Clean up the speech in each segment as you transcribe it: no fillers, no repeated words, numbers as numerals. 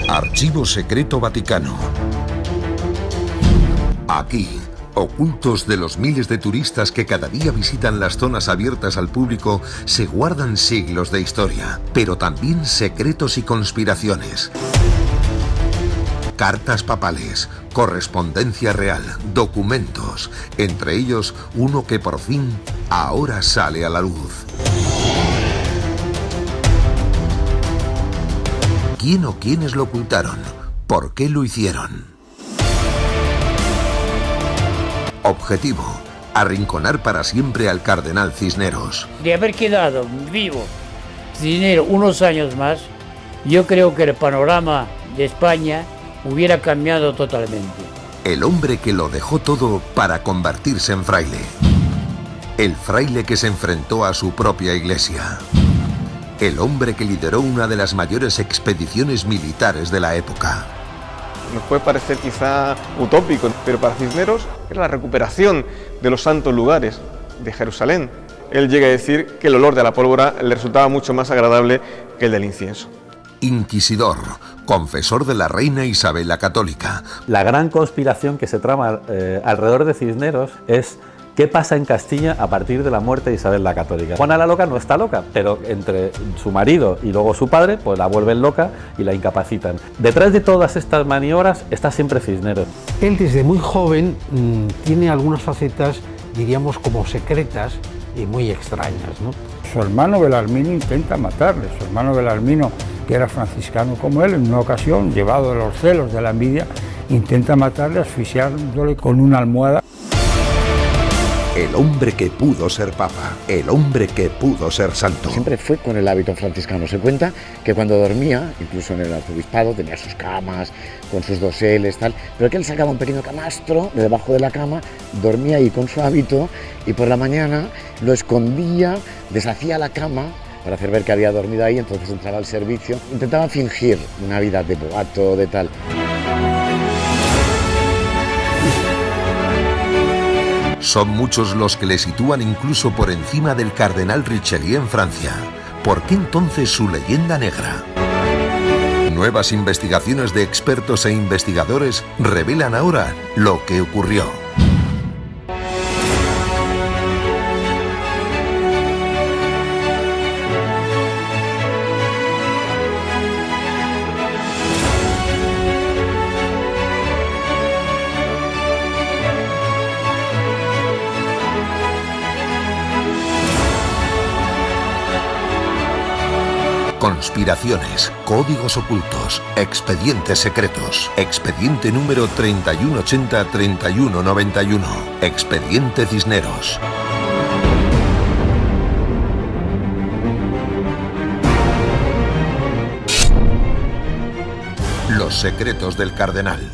Archivo Secreto Vaticano. Aquí, ocultos de los miles de turistas que cada día visitan las zonas abiertas al público, se guardan siglos de historia, pero también secretos y conspiraciones. Cartas papales, correspondencia real, documentos, entre ellos uno que por fin ahora sale a la luz. ¿Quién o quiénes lo ocultaron? ¿Por qué lo hicieron? Objetivo: arrinconar para siempre al cardenal Cisneros. De haber quedado vivo Cisneros unos años más, yo creo que el panorama de España hubiera cambiado totalmente. El hombre que lo dejó todo para convertirse en fraile. El fraile que se enfrentó a su propia iglesia. El hombre que lideró una de las mayores expediciones militares de la época. Nos puede parecer quizá utópico, pero para Cisneros era la recuperación de los santos lugares de Jerusalén. Él llega a decir que el olor de la pólvora le resultaba mucho más agradable que el del incienso. Inquisidor, confesor de la reina Isabel la Católica. La gran conspiración que se trama alrededor de Cisneros es qué pasa en Castilla a partir de la muerte de Isabel la Católica. Juana la Loca no está loca, pero entre su marido y luego su padre, pues la vuelven loca y la incapacitan. Detrás de todas estas maniobras está siempre Cisneros. Él desde muy joven tiene algunas facetas, diríamos, como secretas y muy extrañas, ¿no? Su hermano Belarmino intenta matarle. Su hermano Belarmino, que era franciscano como él, en una ocasión, llevado de los celos, de la envidia, intenta matarle asfixiándole con una almohada. El hombre que pudo ser papa, el hombre que pudo ser santo. Siempre fue con el hábito franciscano. Se cuenta que cuando dormía, incluso en el arzobispado, tenía sus camas, con sus doseles, tal, pero que él sacaba un pequeño camastro de debajo de la cama, dormía ahí con su hábito y por la mañana lo escondía, deshacía la cama para hacer ver que había dormido ahí, entonces entraba al servicio. Intentaba fingir una vida de boato, de tal. Son muchos los que le sitúan incluso por encima del cardenal Richelieu en Francia. ¿Por qué entonces su leyenda negra? Nuevas investigaciones de expertos e investigadores revelan ahora lo que ocurrió. Conspiraciones, códigos ocultos, expedientes secretos. Expediente número 3180-3191. Expediente Cisneros. Los secretos del cardenal.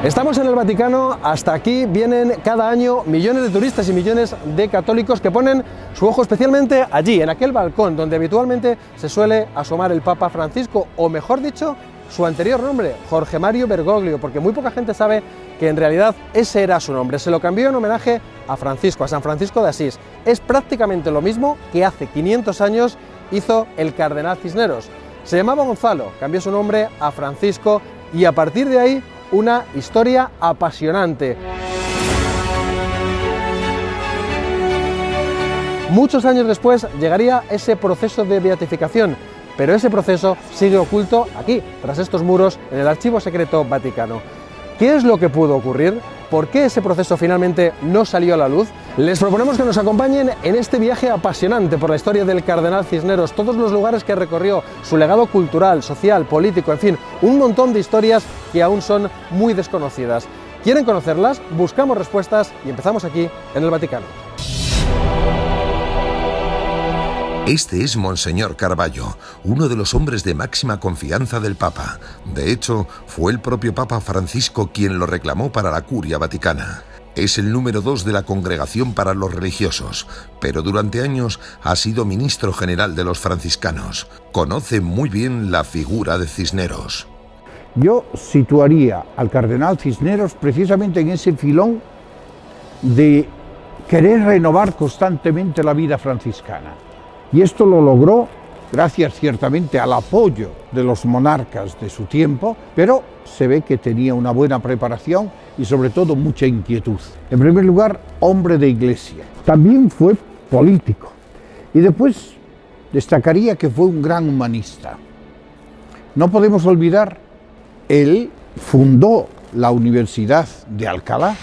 Estamos en el Vaticano, hasta aquí vienen cada año millones de turistas y millones de católicos que ponen su ojo especialmente allí, en aquel balcón donde habitualmente se suele asomar el Papa Francisco, o mejor dicho, su anterior nombre, Jorge Mario Bergoglio, porque muy poca gente sabe que en realidad ese era su nombre. Se lo cambió en homenaje a Francisco, a San Francisco de Asís. Es prácticamente lo mismo que hace 500 años hizo el cardenal Cisneros. Se llamaba Gonzalo, cambió su nombre a Francisco y a partir de ahí una historia apasionante. Muchos años después llegaría ese proceso de beatificación, pero ese proceso sigue oculto aquí, tras estos muros, en el Archivo Secreto Vaticano. ¿Qué es lo que pudo ocurrir? ¿Por qué ese proceso finalmente no salió a la luz? Les proponemos que nos acompañen en este viaje apasionante por la historia del cardenal Cisneros, todos los lugares que recorrió, su legado cultural, social, político, en fin, un montón de historias que aún son muy desconocidas. ¿Quieren conocerlas? Buscamos respuestas y empezamos aquí en el Vaticano. Este es Monseñor Carballo, uno de los hombres de máxima confianza del Papa. De hecho, fue el propio Papa Francisco quien lo reclamó para la Curia Vaticana. Es el número 2 de la Congregación para los Religiosos, pero durante años ha sido ministro general de los franciscanos. Conoce muy bien la figura de Cisneros. Yo situaría al cardenal Cisneros precisamente en ese filón de querer renovar constantemente la vida franciscana. Y esto lo logró gracias ciertamente al apoyo de los monarcas de su tiempo, pero se ve que tenía una buena preparación y sobre todo mucha inquietud. En primer lugar, hombre de iglesia. También fue político y después destacaría que fue un gran humanista. No podemos olvidar, él fundó la Universidad de Alcalá.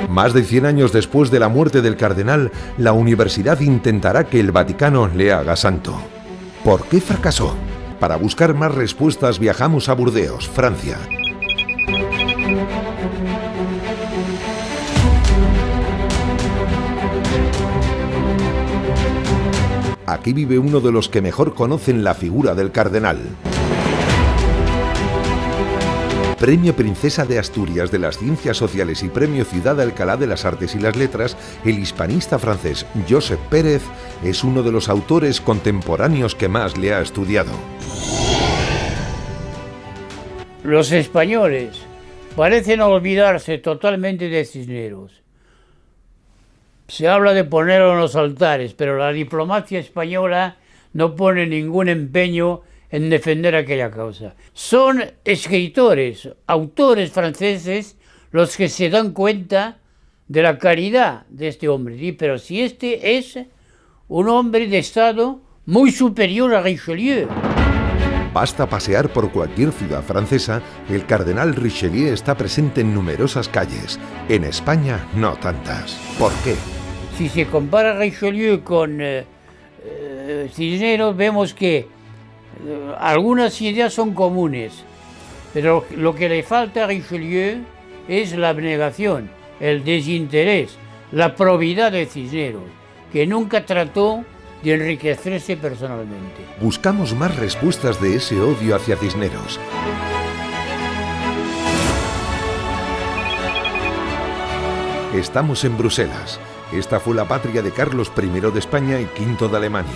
Más de 100 años después de la muerte del cardenal, la universidad intentará que el Vaticano le haga santo. ¿Por qué fracasó? Para buscar más respuestas viajamos a Burdeos, Francia. Aquí vive uno de los que mejor conocen la figura del cardenal. Premio Princesa de Asturias de las Ciencias Sociales y Premio Ciudad de Alcalá de las Artes y las Letras, el hispanista francés Josep Pérez es uno de los autores contemporáneos que más le ha estudiado. Los españoles parecen olvidarse totalmente de Cisneros. Se habla de ponerlo en los altares, pero la diplomacia española no pone ningún empeño en defender aquella causa. Son escritores, autores franceses, los que se dan cuenta de la caridad de este hombre. ¿Sí? Pero si este es un hombre de Estado muy superior a Richelieu. Basta pasear por cualquier ciudad francesa, el cardenal Richelieu está presente en numerosas calles. En España, no tantas. ¿Por qué? Si se compara Richelieu con Cisneros, vemos que algunas ideas son comunes, pero lo que le falta a Richelieu es la abnegación, el desinterés, la probidad de Cisneros, que nunca trató de enriquecerse personalmente. Buscamos más respuestas de ese odio hacia Cisneros. Estamos en Bruselas. Esta fue la patria de Carlos I de España y V de Alemania.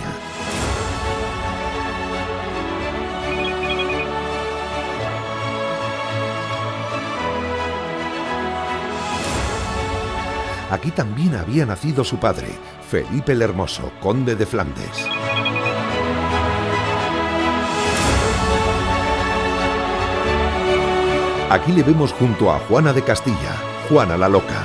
Aquí también había nacido su padre, Felipe el Hermoso, conde de Flandes. Aquí le vemos junto a Juana de Castilla, Juana la Loca.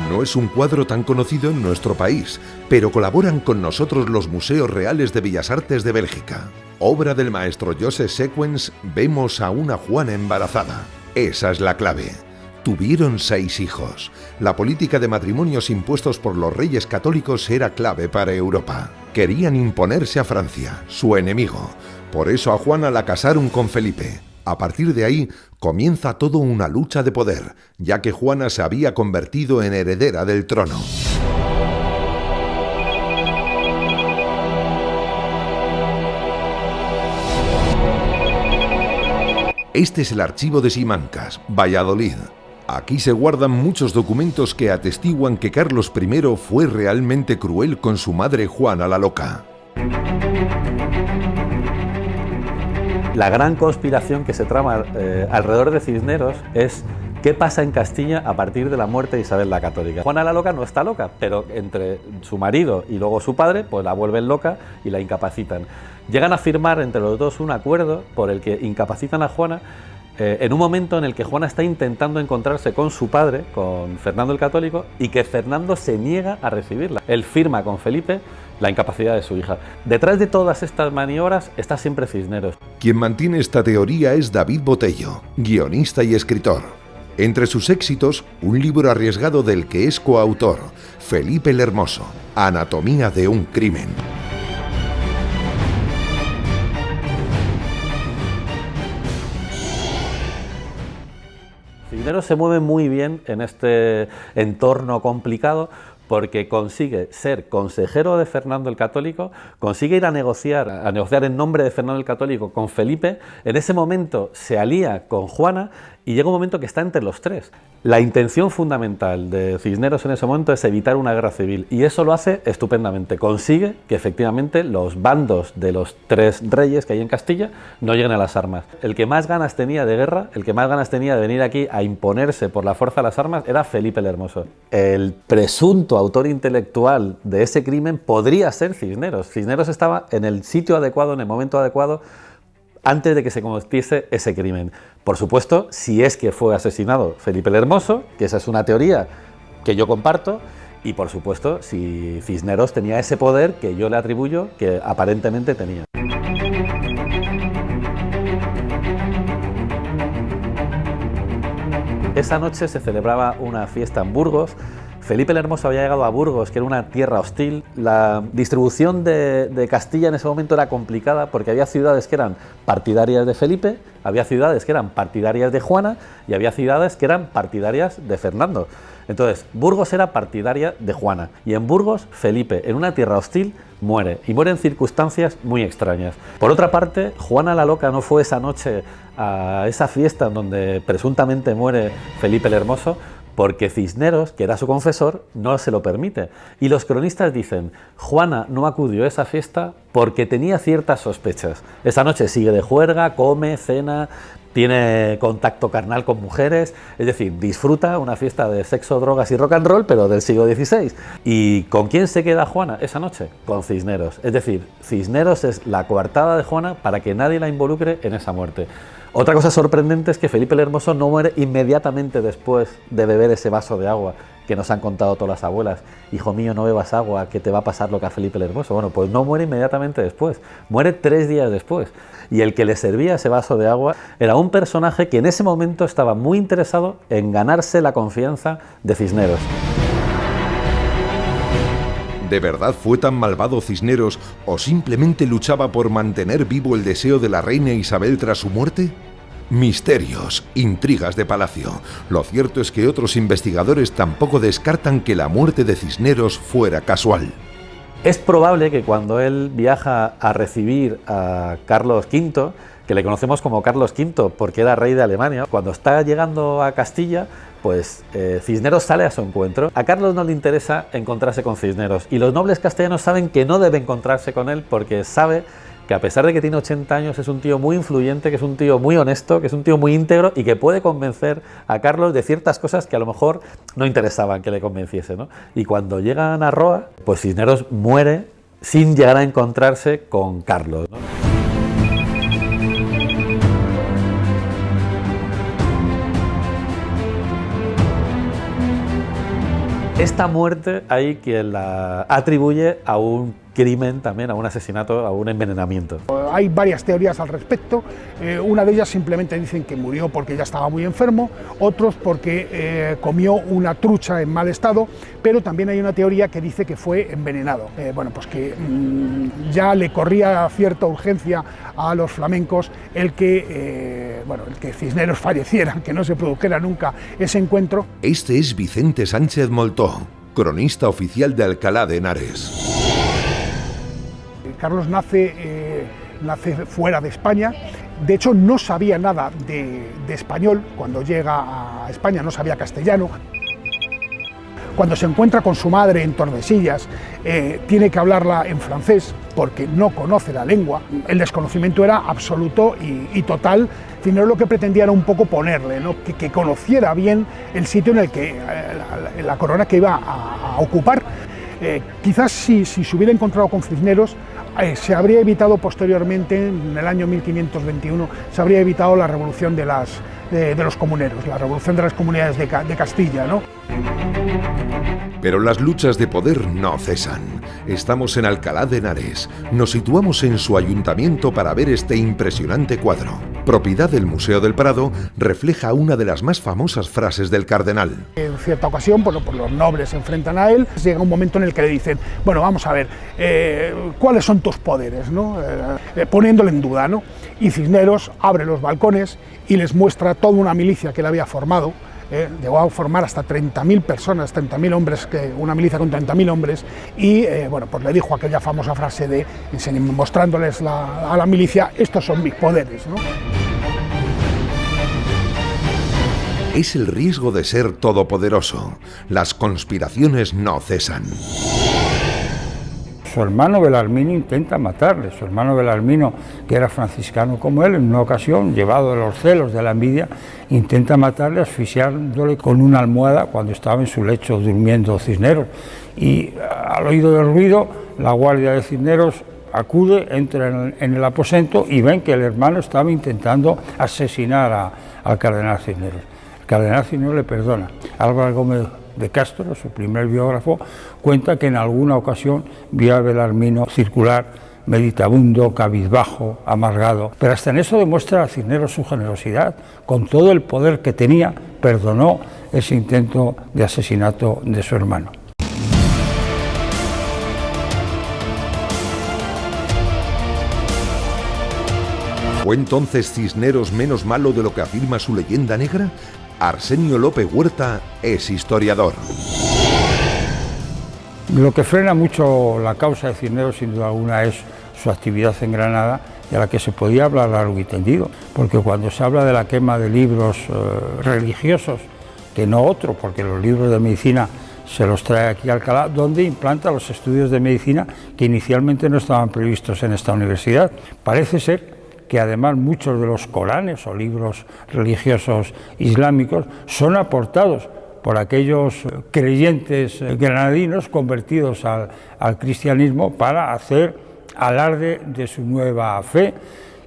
No es un cuadro tan conocido en nuestro país, pero colaboran con nosotros los Museos Reales de Bellas Artes de Bélgica. Obra del maestro Joseph Sequens, vemos a una Juana embarazada. Esa es la clave. Tuvieron 6 hijos. La política de matrimonios impuestos por los reyes católicos era clave para Europa. Querían imponerse a Francia, su enemigo. Por eso a Juana la casaron con Felipe. A partir de ahí comienza todo una lucha de poder, ya que Juana se había convertido en heredera del trono. Este es el archivo de Simancas, Valladolid. Aquí se guardan muchos documentos que atestiguan que Carlos I fue realmente cruel con su madre Juana la Loca. La gran conspiración que se trama alrededor de Cisneros es qué pasa en Castilla a partir de la muerte de Isabel la Católica. Juana la Loca no está loca, pero entre su marido y luego su padre, pues la vuelven loca y la incapacitan. Llegan a firmar entre los dos un acuerdo por el que incapacitan a Juana en un momento en el que Juana está intentando encontrarse con su padre, con Fernando el Católico, y que Fernando se niega a recibirla. Él firma con Felipe la incapacidad de su hija. Detrás de todas estas maniobras está siempre Cisneros. Quien mantiene esta teoría es David Botello, guionista y escritor. Entre sus éxitos, un libro arriesgado del que es coautor, Felipe el Hermoso, Anatomía de un crimen. Cisneros se mueve muy bien en este entorno complicado porque consigue ser consejero de Fernando el Católico, consigue ir a negociar en nombre de Fernando el Católico con Felipe. En ese momento se alía con Juana y llega un momento que está entre los tres. La intención fundamental de Cisneros en ese momento es evitar una guerra civil, y eso lo hace estupendamente. Consigue que efectivamente los bandos de los tres reyes que hay en Castilla no lleguen a las armas. El que más ganas tenía de guerra, el que más ganas tenía de venir aquí a imponerse por la fuerza de las armas, era Felipe el Hermoso. El presunto autor intelectual de ese crimen podría ser Cisneros. Cisneros estaba en el sitio adecuado, en el momento adecuado, antes de que se cometiese ese crimen. Por supuesto, si es que fue asesinado Felipe el Hermoso, que esa es una teoría que yo comparto, y por supuesto, si Cisneros tenía ese poder que yo le atribuyo, que aparentemente tenía. Esa noche se celebraba una fiesta en Burgos. Felipe el Hermoso había llegado a Burgos, que era una tierra hostil. La distribución de Castilla en ese momento era complicada porque había ciudades que eran partidarias de Felipe, había ciudades que eran partidarias de Juana y había ciudades que eran partidarias de Fernando. Entonces, Burgos era partidaria de Juana y en Burgos, Felipe, en una tierra hostil, muere, y muere en circunstancias muy extrañas. Por otra parte, Juana la Loca no fue esa noche a esa fiesta en donde presuntamente muere Felipe el Hermoso, porque Cisneros, que era su confesor, no se lo permite. Y los cronistas dicen, Juana no acudió a esa fiesta porque tenía ciertas sospechas. Esa noche sigue de juerga, come, cena, tiene contacto carnal con mujeres, es decir, disfruta una fiesta de sexo, drogas y rock and roll, pero del siglo XVI. ¿Y con quién se queda Juana esa noche? Con Cisneros. Es decir, Cisneros es la coartada de Juana para que nadie la involucre en esa muerte. Otra cosa sorprendente es que Felipe el Hermoso no muere inmediatamente después de beber ese vaso de agua que nos han contado todas las abuelas. Hijo mío, no bebas agua, que te va a pasar lo que a Felipe el Hermoso. Bueno, pues no muere inmediatamente después, muere 3 días después. Y el que le servía ese vaso de agua era un personaje que en ese momento estaba muy interesado en ganarse la confianza de Cisneros. ¿De verdad fue tan malvado Cisneros o simplemente luchaba por mantener vivo el deseo de la reina Isabel tras su muerte? Misterios, intrigas de palacio. Lo cierto es que otros investigadores tampoco descartan que la muerte de Cisneros fuera casual. Es probable que cuando él viaja a recibir a Carlos V, que le conocemos como Carlos V porque era rey de Alemania, cuando está llegando a Castilla, pues Cisneros sale a su encuentro. A Carlos no le interesa encontrarse con Cisneros y los nobles castellanos saben que no debe encontrarse con él porque sabe que a pesar de que tiene 80 años es un tío muy influyente, que es un tío muy honesto, que es un tío muy íntegro y que puede convencer a Carlos de ciertas cosas que a lo mejor no interesaban que le convenciese, ¿no? Y cuando llegan a Roa, pues Cisneros muere sin llegar a encontrarse con Carlos, ¿no? Esta muerte hay quien la atribuye a un crimen también, a un asesinato, a un envenenamiento. Hay varias teorías al respecto, una de ellas simplemente dicen que murió porque ya estaba muy enfermo, otros porque comió una trucha en mal estado, pero también hay una teoría que dice que fue envenenado. Bueno, pues que ya le corría cierta urgencia a los flamencos el que Cisneros falleciera, que no se produjera nunca ese encuentro. Este es Vicente Sánchez Moltó, cronista oficial de Alcalá de Henares. Carlos nace fuera de España, de hecho no sabía nada de español cuando llega a España, no sabía castellano. Cuando se encuentra con su madre en Tordesillas, tiene que hablarla en francés porque no conoce la lengua. El desconocimiento era absoluto y total. Cisneros lo que pretendía era un poco ponerle, ¿no? que conociera bien el sitio en el que la corona que iba a ocupar. Quizás si se hubiera encontrado con Cisneros, se habría evitado posteriormente, en el año 1521, se habría evitado la revolución de los comuneros, la revolución de las comunidades de Castilla, ¿no? Pero las luchas de poder no cesan. Estamos en Alcalá de Henares. Nos situamos en su ayuntamiento para ver este impresionante cuadro. Propiedad del Museo del Prado, refleja una de las más famosas frases del cardenal. En cierta ocasión, por los nobles se enfrentan a él, llega un momento en el que le dicen, bueno, vamos a ver, ¿cuáles son tus poderes? ¿No? Poniéndole en duda, ¿no? Y Cisneros abre los balcones y les muestra toda una milicia que él había formado. Llegó a formar hasta 30.000 personas, 30.000 hombres, una milicia con 30.000 hombres, y pues le dijo aquella famosa frase mostrándoles a la milicia, estos son mis poderes, ¿no? Es el riesgo de ser todopoderoso. Las conspiraciones no cesan. Su hermano Belarmino intenta matarle. Su hermano Belarmino, que era franciscano como él, en una ocasión, llevado de los celos, de la envidia, intenta matarle asfixiándole con una almohada cuando estaba en su lecho durmiendo Cisneros. Y al oído del ruido, la guardia de Cisneros acude, entra en el aposento y ven que el hermano estaba intentando asesinar al cardenal Cisneros. El cardenal Cisneros le perdona. Álvaro Gómez de Castro, su primer biógrafo, cuenta que en alguna ocasión vio a Belarmino circular meditabundo, cabizbajo, amargado, pero hasta en eso demuestra a Cisneros su generosidad. Con todo el poder que tenía, perdonó ese intento de asesinato de su hermano. ¿Fue entonces Cisneros menos malo de lo que afirma su leyenda negra? Arsenio López Huerta es historiador. Lo que frena mucho la causa de Cisneros, sin duda alguna, es su actividad en Granada, de la que se podía hablar largo y tendido, porque cuando se habla de la quema de libros religiosos, que no otro, porque los libros de medicina se los trae aquí a Alcalá, donde implanta los estudios de medicina que inicialmente no estaban previstos en esta universidad. Parece ser que además muchos de los Coranes o libros religiosos islámicos son aportados por aquellos creyentes granadinos convertidos al cristianismo para hacer alarde de su nueva fe.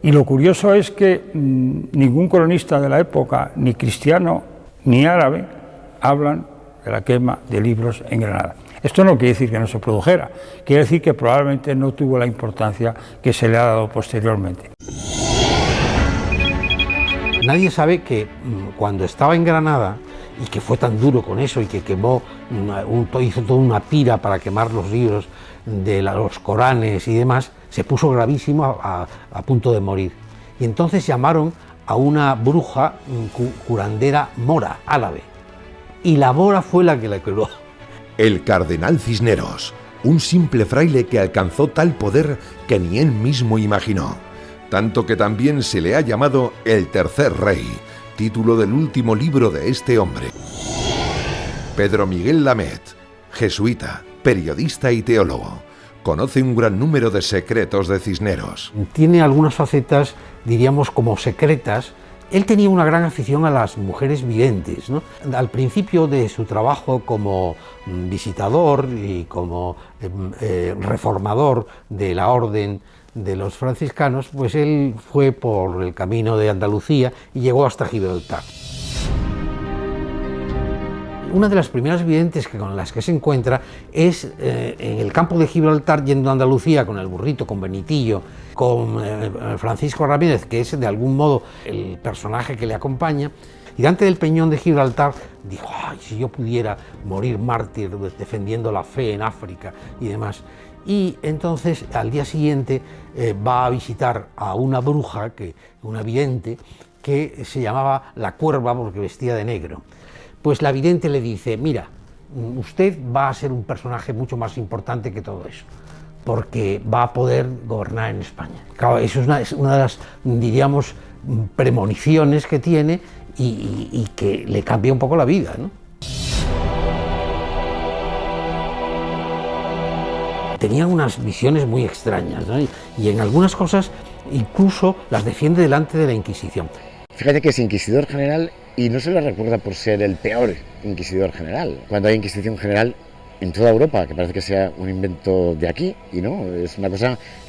Y lo curioso es que ningún cronista de la época, ni cristiano ni árabe, hablan de la quema de libros en Granada. Esto no quiere decir que no se produjera, quiere decir que probablemente no tuvo la importancia que se le ha dado posteriormente. Nadie sabe que cuando estaba en Granada, y que fue tan duro con eso, y que quemó, hizo toda una pira para quemar los libros de los Coranes y demás, se puso gravísimo a punto de morir. Y entonces llamaron a una bruja curandera mora, árabe, y la mora fue la que la curó. El cardenal Cisneros, un simple fraile que alcanzó tal poder que ni él mismo imaginó. Tanto que también se le ha llamado el Tercer Rey, título del último libro de este hombre. Pedro Miguel Lamet, jesuita, periodista y teólogo, conoce un gran número de secretos de Cisneros. Tiene algunas facetas, diríamos, como secretas. Él tenía una gran afición a las mujeres videntes, ¿no? Al principio de su trabajo como visitador y como reformador de la orden de los franciscanos, pues él fue por el camino de Andalucía y llegó hasta Gibraltar. Una de las primeras videntes con las que se encuentra es en el campo de Gibraltar, yendo a Andalucía con el burrito, con Benitillo, con Francisco Ramírez, que es de algún modo el personaje que le acompaña, y delante del peñón de Gibraltar dijo: ¡ay, si yo pudiera morir mártir defendiendo la fe en África y demás! Y entonces al día siguiente va a visitar a una bruja, una vidente, que se llamaba La Cuerva porque vestía de negro. Pues la vidente le dice: mira, usted va a ser un personaje mucho más importante que todo eso, porque va a poder gobernar en España. Claro, eso es una de las, diríamos, premoniciones que tiene y que le cambia un poco la vida, ¿no? Tenía unas visiones muy extrañas, ¿no? Y en algunas cosas incluso las defiende delante de la Inquisición. Fíjate que es inquisidor general y no se le recuerda por ser el peor inquisidor general. Cuando hay Inquisición general en toda Europa, que parece que sea un invento de aquí, y no, es una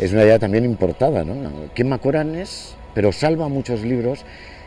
idea también importada, ¿no? Quema Coranes, pero salva muchos libros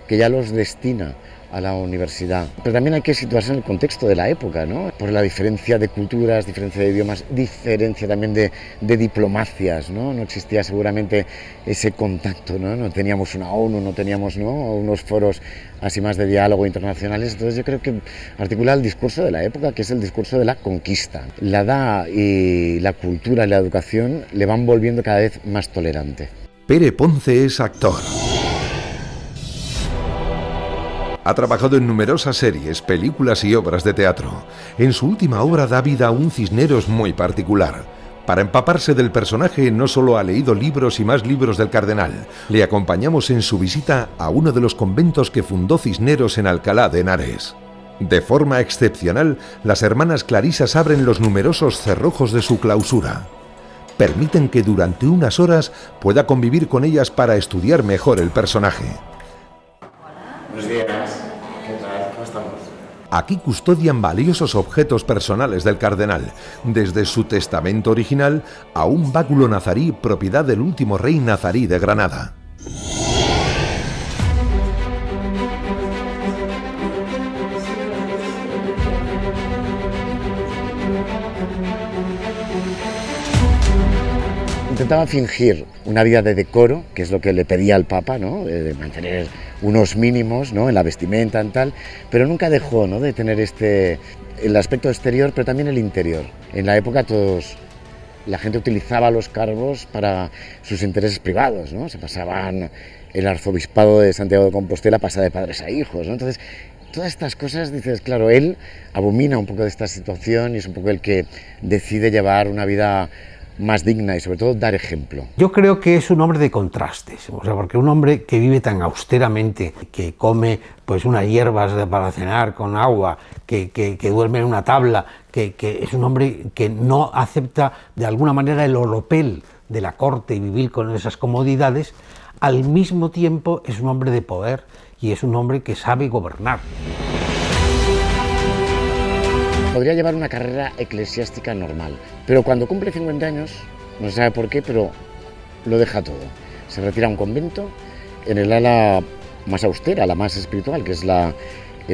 que ya los destina a la universidad. Pero también hay que situarse en el contexto de la época, ¿no? Por la diferencia de culturas, diferencia de idiomas, diferencia también de diplomacias, ¿no? No existía seguramente ese contacto, ¿no? No teníamos una ONU, no teníamos, ¿no?, unos foros así más de diálogo internacionales. Entonces yo creo que articula el discurso de la época, que es el discurso de la conquista. La edad y la cultura y la educación le van volviendo cada vez más tolerante. Pere Ponce es actor. Ha trabajado en numerosas series, películas y obras de teatro. En su última obra da vida a un Cisneros muy particular. Para empaparse del personaje no solo ha leído libros y más libros del cardenal, le acompañamos en su visita a uno de los conventos que fundó Cisneros en Alcalá de Henares. De forma excepcional, las hermanas clarisas abren los numerosos cerrojos de su clausura. Permiten que durante unas horas pueda convivir con ellas para estudiar mejor el personaje. Buenos días. ¿Qué tal? ¿Cómo estamos? Aquí custodian valiosos objetos personales del cardenal, desde su testamento original a un báculo nazarí propiedad del último rey nazarí de Granada. Intentaba fingir una vida de decoro, que es lo que le pedía al Papa, ¿no? De mantener unos mínimos, ¿no? En la vestimenta y tal, pero nunca dejó, ¿no? De tener el aspecto exterior, pero también el interior. En la época la gente utilizaba los cargos para sus intereses privados, ¿no? Se pasaban el arzobispado de Santiago de Compostela, pasa de padres a hijos, ¿no? Entonces, todas estas cosas, dices, claro, él abomina un poco de esta situación y es un poco el que decide llevar una vida más digna y sobre todo dar ejemplo. Yo creo que es un hombre de contrastes, o sea, porque un hombre que vive tan austeramente, que come pues unas hierbas para cenar con agua, que duerme en una tabla, que es un hombre que no acepta de alguna manera el oropel de la corte y vivir con esas comodidades, al mismo tiempo es un hombre de poder y es un hombre que sabe gobernar. Podría llevar una carrera eclesiástica normal, pero cuando cumple 50 años, no se sabe por qué, pero lo deja todo. Se retira a un convento en el ala más austera, la más espiritual, que es el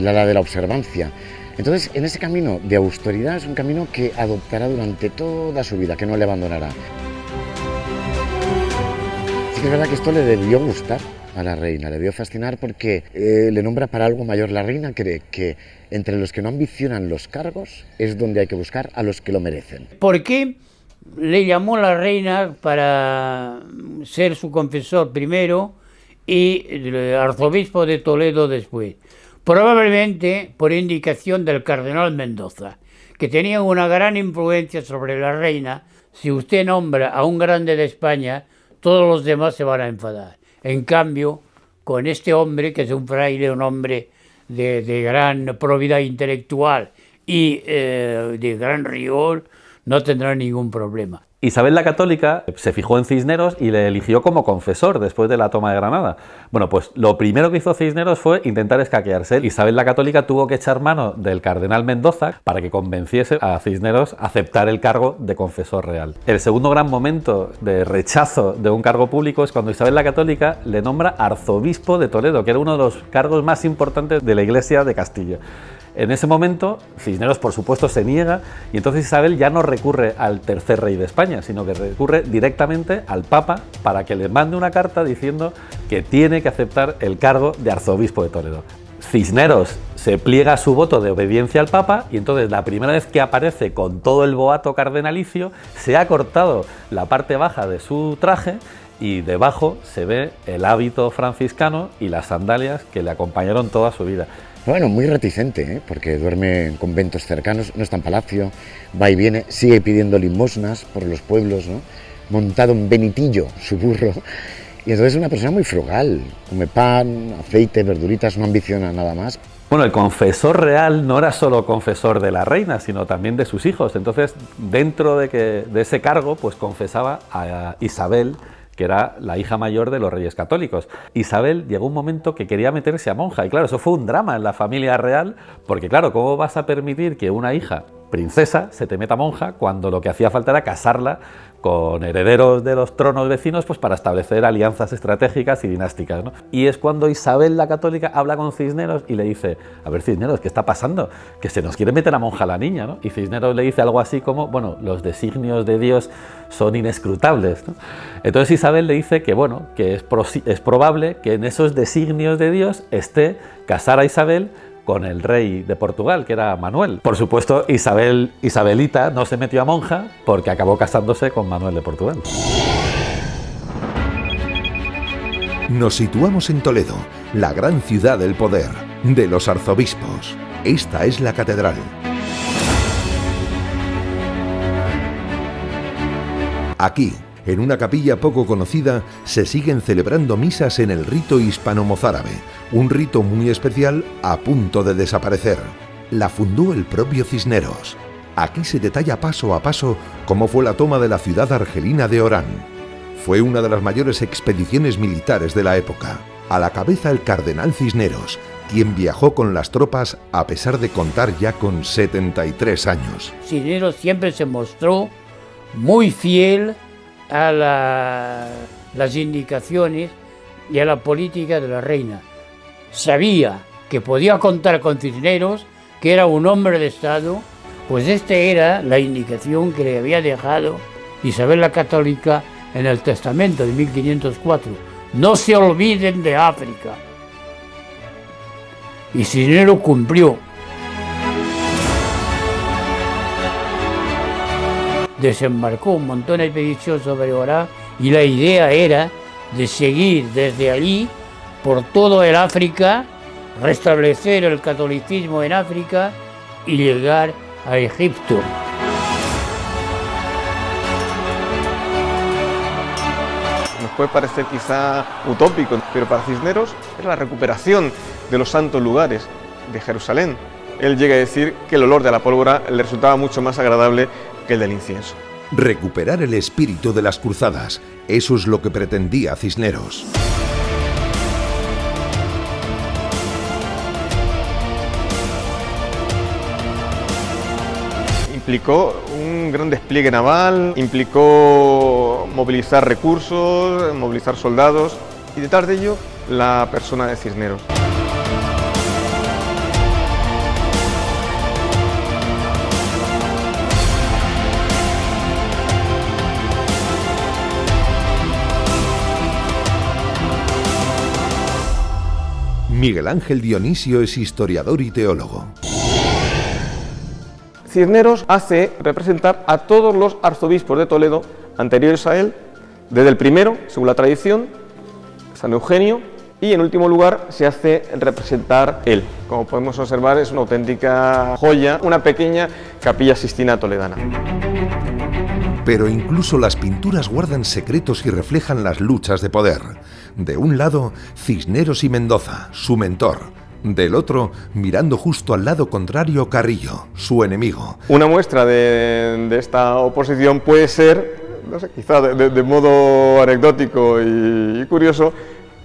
ala de la observancia. Entonces, en ese camino de austeridad es un camino que adoptará durante toda su vida, que no le abandonará. Sí que es verdad que esto le debió gustar a la reina, le debió fascinar porque le nombra para algo mayor. La reina cree que entre los que no ambicionan los cargos es donde hay que buscar a los que lo merecen. ¿Por qué le llamó la reina para ser su confesor primero y el arzobispo de Toledo después? Probablemente por indicación del cardenal Mendoza, que tenía una gran influencia sobre la reina. Si usted nombra a un grande de España, todos los demás se van a enfadar. En cambio, con este hombre, que es un fraile, un hombre de gran probidad intelectual y de gran rigor, no tendrá ningún problema. Isabel la Católica se fijó en Cisneros y le eligió como confesor después de la toma de Granada. Bueno, pues lo primero que hizo Cisneros fue intentar escaquearse. Isabel la Católica tuvo que echar mano del cardenal Mendoza para que convenciese a Cisneros a aceptar el cargo de confesor real. El segundo gran momento de rechazo de un cargo público es cuando Isabel la Católica le nombra arzobispo de Toledo, que era uno de los cargos más importantes de la Iglesia de Castilla. En ese momento, Cisneros, por supuesto, se niega y entonces Isabel ya no recurre al tercer rey de España, sino que recurre directamente al Papa para que le mande una carta diciendo que tiene que aceptar el cargo de arzobispo de Toledo. Cisneros se pliega a su voto de obediencia al Papa y entonces la primera vez que aparece con todo el boato cardenalicio se ha cortado la parte baja de su traje y debajo se ve el hábito franciscano y las sandalias que le acompañaron toda su vida. Bueno, muy reticente, porque duerme en conventos cercanos, no está en palacio, va y viene, sigue pidiendo limosnas por los pueblos, ¿no? Montado en Benitillo, su burro, y entonces es una persona muy frugal, come pan, aceite, verduritas, no ambiciona nada más. Bueno, el confesor real no era solo confesor de la reina, sino también de sus hijos, entonces dentro de ese cargo, pues confesaba a Isabel, que era la hija mayor de los reyes católicos. Isabel llegó un momento que quería meterse a monja, y claro, eso fue un drama en la familia real, porque claro, ¿cómo vas a permitir que una hija princesa se te meta monja cuando lo que hacía falta era casarla con herederos de los tronos vecinos, pues para establecer alianzas estratégicas y dinásticas, ¿no? Y es cuando Isabel la Católica habla con Cisneros y le dice: a ver, Cisneros, ¿qué está pasando? Que se nos quiere meter a monja la niña, ¿no? Y Cisneros le dice algo así como: bueno, los designios de Dios son inescrutables, ¿no? Entonces Isabel le dice que, bueno, que es probable que en esos designios de Dios esté casar a Isabel con el rey de Portugal, que era Manuel. Por supuesto, Isabelita no se metió a monja porque acabó casándose con Manuel de Portugal. Nos situamos en Toledo, la gran ciudad del poder, de los arzobispos. Esta es la catedral. Aquí, en una capilla poco conocida, se siguen celebrando misas en el rito hispano-mozárabe, un rito muy especial a punto de desaparecer. La fundó el propio Cisneros. Aquí se detalla paso a paso cómo fue la toma de la ciudad argelina de Orán. Fue una de las mayores expediciones militares de la época. A la cabeza el cardenal Cisneros, quien viajó con las tropas a pesar de contar ya con 73 años. Cisneros siempre se mostró muy fiel a las indicaciones y a la política de la reina. Sabía que podía contar con Cisneros, que era un hombre de Estado, pues esta era la indicación que le había dejado Isabel la Católica en el testamento de 1504. No se olviden de África. Y Cisneros cumplió. Desembarcó un montón de expedición sobre Orán y la idea era de seguir desde allí por todo el África, restablecer el catolicismo en África y llegar a Egipto. Nos puede parecer quizá utópico, pero para Cisneros era la recuperación de los santos lugares de Jerusalén. Él llega a decir que el olor de la pólvora le resultaba mucho más agradable que el del incienso. Recuperar el espíritu de las cruzadas, eso es lo que pretendía Cisneros. Implicó un gran despliegue naval, implicó movilizar recursos, movilizar soldados y detrás de ello la persona de Cisneros. Miguel Ángel Dionisio es historiador y teólogo. Cisneros hace representar a todos los arzobispos de Toledo anteriores a él, desde el primero, según la tradición, San Eugenio, y en último lugar se hace representar él. Como podemos observar, es una auténtica joya, una pequeña capilla sistina toledana. Pero incluso las pinturas guardan secretos y reflejan las luchas de poder. De un lado, Cisneros y Mendoza, su mentor. Del otro, mirando justo al lado contrario, Carrillo, su enemigo. Una muestra de esta oposición puede ser, no sé, quizá de modo anecdótico y curioso,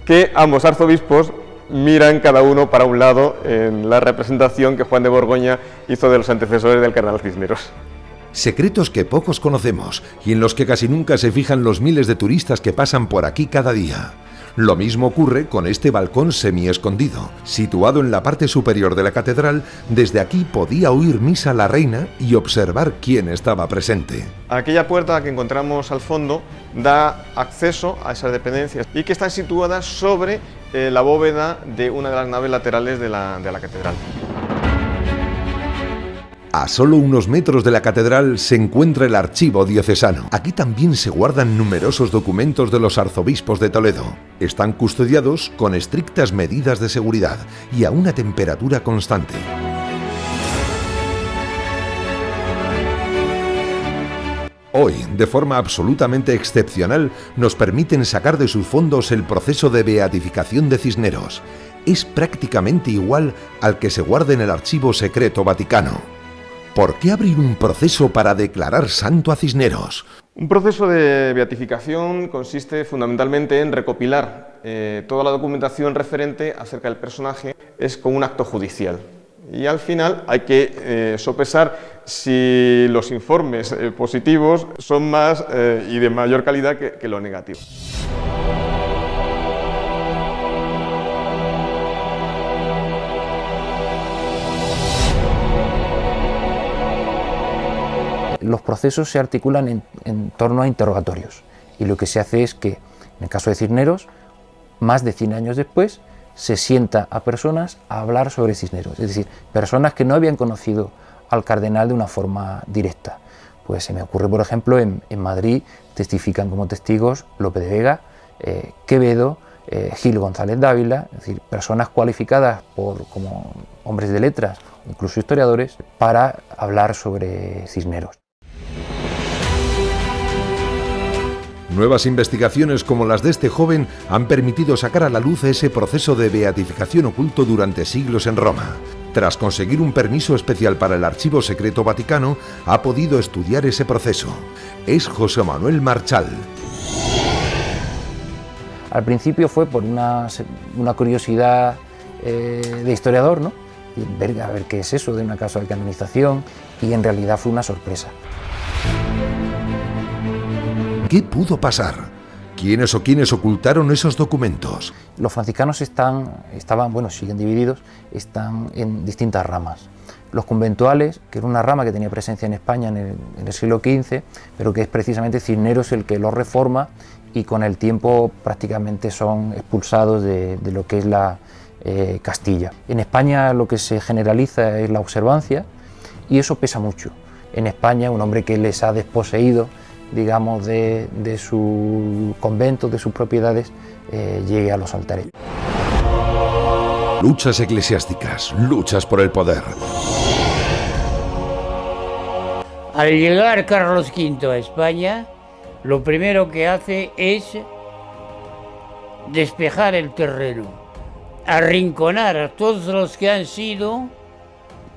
que ambos arzobispos miran cada uno para un lado en la representación que Juan de Borgoña hizo de los antecesores del cardenal Cisneros. Secretos que pocos conocemos y en los que casi nunca se fijan los miles de turistas que pasan por aquí cada día. Lo mismo ocurre con este balcón semi-escondido. Situado en la parte superior de la catedral, desde aquí podía oír misa la reina y observar quién estaba presente. Aquella puerta que encontramos al fondo da acceso a esas dependencias y que están situadas sobre la bóveda de una de las naves laterales de la catedral. A solo unos metros de la catedral se encuentra el archivo diocesano. Aquí también se guardan numerosos documentos de los arzobispos de Toledo. Están custodiados con estrictas medidas de seguridad y a una temperatura constante. Hoy, de forma absolutamente excepcional, nos permiten sacar de sus fondos el proceso de beatificación de Cisneros. Es prácticamente igual al que se guarda en el Archivo Secreto Vaticano. ¿Por qué abrir un proceso para declarar santo a Cisneros? Un proceso de beatificación consiste fundamentalmente en recopilar toda la documentación referente acerca del personaje. Es como un acto judicial. Y al final hay que sopesar si los informes positivos son más y de mayor calidad que los negativos. Los procesos se articulan en torno a interrogatorios y lo que se hace es que, en el caso de Cisneros, más de 100 años después, se sienta a personas a hablar sobre Cisneros, es decir, personas que no habían conocido al cardenal de una forma directa. Pues se me ocurre, por ejemplo, en Madrid testifican como testigos Lope de Vega, Quevedo, Gil González Dávila, es decir, personas cualificadas como hombres de letras, incluso historiadores, para hablar sobre Cisneros. Nuevas investigaciones como las de este joven han permitido sacar a la luz ese proceso de beatificación oculto durante siglos en Roma. Tras conseguir un permiso especial para el Archivo Secreto Vaticano, ha podido estudiar ese proceso. Es José Manuel Marchal. Al principio fue por una curiosidad de historiador, ¿no? A ver qué es eso de una causa de canonización, y en realidad fue una sorpresa. ¿Qué pudo pasar? ¿Quiénes o quiénes ocultaron esos documentos? Los franciscanos siguen divididos, están en distintas ramas. Los conventuales, que era una rama que tenía presencia en España en el siglo XV, pero que es precisamente Cisneros el que los reforma, y con el tiempo prácticamente son expulsados de lo que es la Castilla. En España lo que se generaliza es la observancia, y eso pesa mucho. En España, un hombre que les ha desposeído, digamos, de su convento, de sus propiedades, llegue a los altares. Luchas eclesiásticas, luchas por el poder. Al llegar Carlos V a España, lo primero que hace es despejar el terreno, arrinconar a todos los que han sido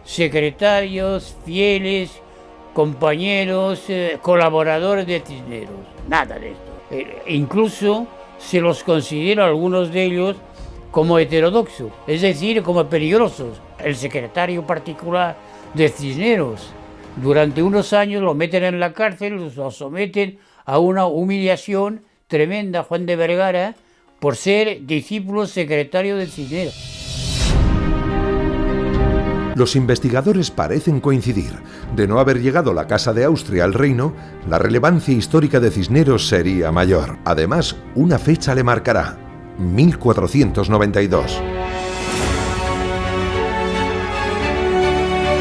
secretarios, fieles, compañeros, colaboradores de Cisneros. Nada de esto. Incluso se los considera algunos de ellos como heterodoxos, es decir, como peligrosos. El secretario particular de Cisneros, durante unos años lo meten en la cárcel, lo someten a una humillación tremenda, Juan de Vergara, por ser discípulo secretario de Cisneros. Los investigadores parecen coincidir. De no haber llegado la Casa de Austria al reino, la relevancia histórica de Cisneros sería mayor. Además, una fecha le marcará: 1492.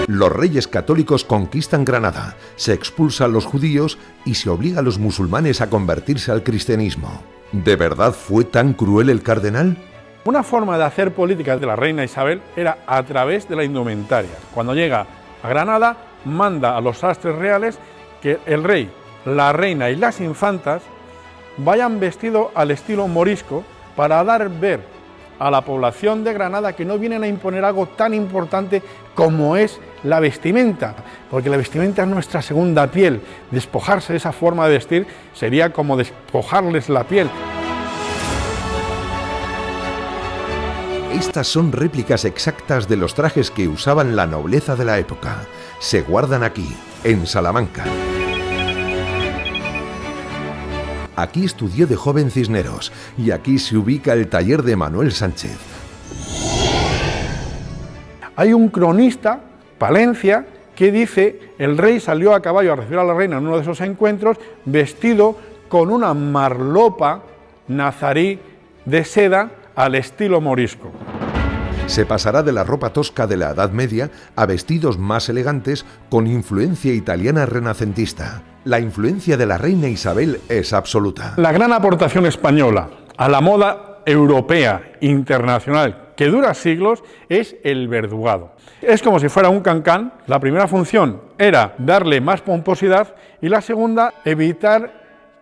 Los reyes católicos conquistan Granada, se expulsa a los judíos y se obliga a los musulmanes a convertirse al cristianismo. ¿De verdad fue tan cruel el cardenal? Una forma de hacer política de la reina Isabel era a través de la indumentaria. Cuando llega a Granada, manda a los sastres reales que el rey, la reina y las infantas vayan vestidos al estilo morisco, para dar ver a la población de Granada que no vienen a imponer algo tan importante como es la vestimenta, porque la vestimenta es nuestra segunda piel. Despojarse de esa forma de vestir sería como despojarles la piel. Estas son réplicas exactas de los trajes que usaban la nobleza de la época. Se guardan aquí, en Salamanca. Aquí estudió de joven Cisneros y aquí se ubica el taller de Manuel Sánchez. Hay un cronista, Palencia, que dice: el rey salió a caballo a recibir a la reina en uno de esos encuentros vestido con una marlopa nazarí de seda al estilo morisco. Se pasará de la ropa tosca de la Edad Media a vestidos más elegantes con influencia italiana renacentista. La influencia de la reina Isabel es absoluta. La gran aportación española a la moda europea, internacional, que dura siglos, es el verdugado. Es como si fuera un cancán. La primera función era darle más pomposidad y la segunda, evitar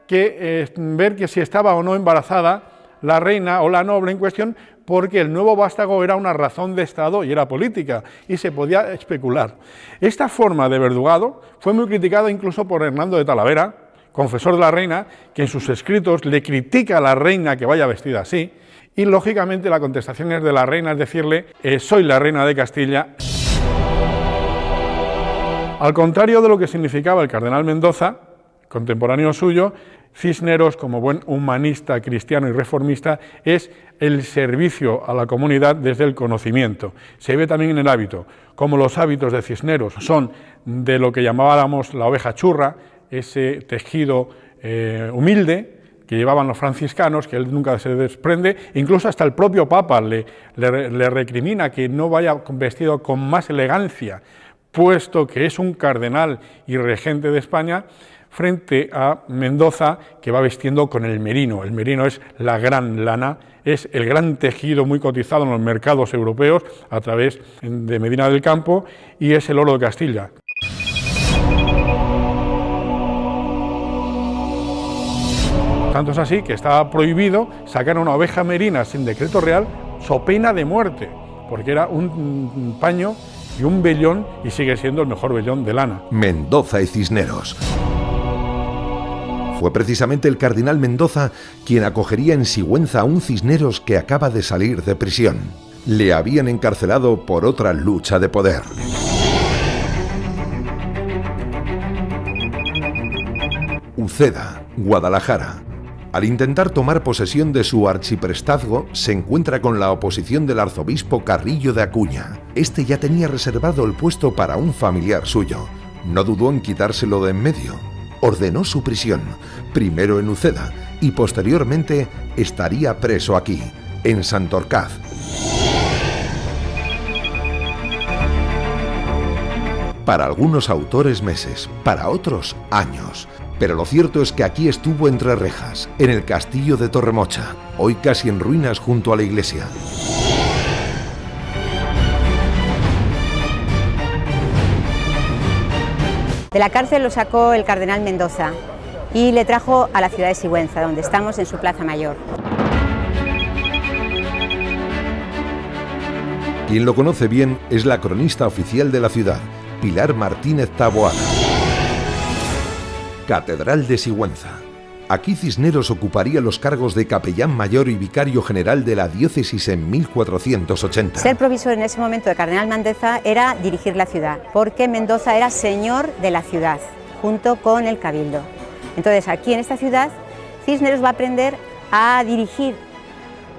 ver que si estaba o no embarazada la reina o la noble en cuestión, porque el nuevo vástago era una razón de Estado y era política, y se podía especular. Esta forma de verdugado fue muy criticada incluso por Hernando de Talavera, confesor de la reina, que en sus escritos le critica a la reina que vaya vestida así, y lógicamente la contestación es de la reina, es decirle: soy la reina de Castilla. Al contrario de lo que significaba el cardenal Mendoza, contemporáneo suyo, Cisneros, como buen humanista, cristiano y reformista, es el servicio a la comunidad desde el conocimiento. Se ve también en el hábito, como los hábitos de Cisneros son de lo que llamábamos la oveja churra, ese tejido humilde que llevaban los franciscanos, que él nunca se desprende. Incluso hasta el propio Papa le recrimina que no vaya vestido con más elegancia, puesto que es un cardenal y regente de España, frente a Mendoza, que va vestiendo con el merino. El merino es la gran lana, es el gran tejido muy cotizado en los mercados europeos a través de Medina del Campo, y es el oro de Castilla. Tanto es así que estaba prohibido sacar una oveja merina sin decreto real, so pena de muerte, porque era un paño y un vellón, y sigue siendo el mejor vellón de lana. Mendoza y Cisneros. Fue precisamente el cardenal Mendoza quien acogería en Sigüenza a un Cisneros que acaba de salir de prisión. Le habían encarcelado por otra lucha de poder. Uceda, Guadalajara. Al intentar tomar posesión de su arciprestazgo, se encuentra con la oposición del arzobispo Carrillo de Acuña. Este ya tenía reservado el puesto para un familiar suyo. No dudó en quitárselo de en medio. Ordenó su prisión, primero en Uceda, y posteriormente estaría preso aquí, en Santorcaz. Para algunos autores meses, para otros años. Pero lo cierto es que aquí estuvo entre rejas, en el castillo de Torremocha, hoy casi en ruinas junto a la iglesia. De la cárcel lo sacó el cardenal Mendoza y le trajo a la ciudad de Sigüenza, donde estamos en su plaza mayor. Quien lo conoce bien es la cronista oficial de la ciudad, Pilar Martínez Taboada. Catedral de Sigüenza. Aquí Cisneros ocuparía los cargos de capellán mayor y vicario general de la diócesis en 1480. Ser provisor en ese momento de cardenal Mendoza era dirigir la ciudad, porque Mendoza era señor de la ciudad, junto con el cabildo. Entonces aquí en esta ciudad Cisneros va a aprender a dirigir